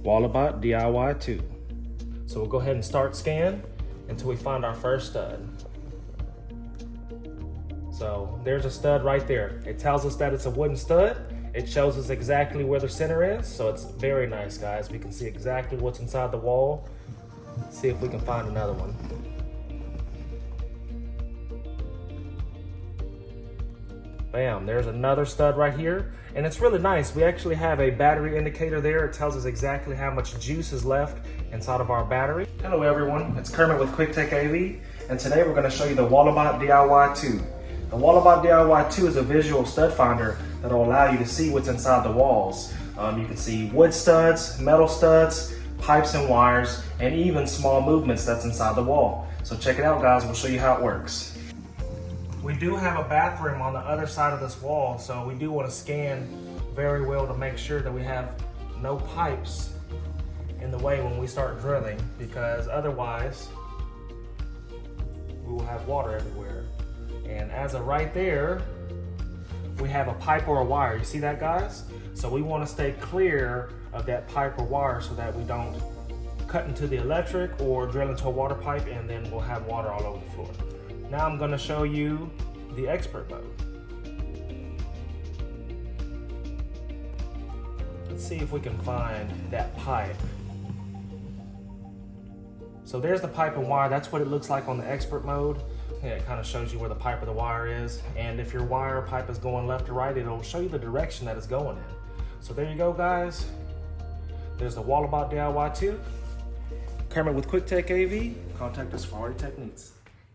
Walabot DIY 2. So we'll go ahead and start scan until we find our first stud. So there's a stud right there. It tells us that it's a wooden stud. It shows us exactly where the center is. So it's very nice, guys. We can see exactly what's inside the wall. Let's see if we can find another one. Bam, there's another stud right here. And it's really nice. We actually have a battery indicator there. It tells us exactly how much juice is left inside of our battery. Hello everyone, it's Kermit with QuickTech AV. And today we're gonna show you the Walabot DIY 2. The Walabot DIY 2 is a visual stud finder that will allow you to see what's inside the walls. You can see wood studs, metal studs, pipes and wires, and even small movements that's inside the wall. So check it out, guys. We'll show you how it works. We do have a bathroom on the other side of this wall, so we do want to scan very well to make sure that we have no pipes in the way when we start drilling, because otherwise we will have water everywhere. And as of right there, we have a pipe or a wire. You see that, guys? So we want to stay clear of that pipe or wire so that we don't cut into the electric or drill into a water pipe and then we'll have water all over the floor. Now I'm going to show you the expert mode. Let's see if we can find that pipe. So there's the pipe and wire. That's what it looks like on the expert mode. Yeah, it kind of shows you where the pipe or the wire is. And if your wire or pipe is going left or right, it'll show you the direction that it's going in. So there you go, guys. There's the Walabot DIY 2. Kermit with QuickTech AV. Contact us for all your tech needs.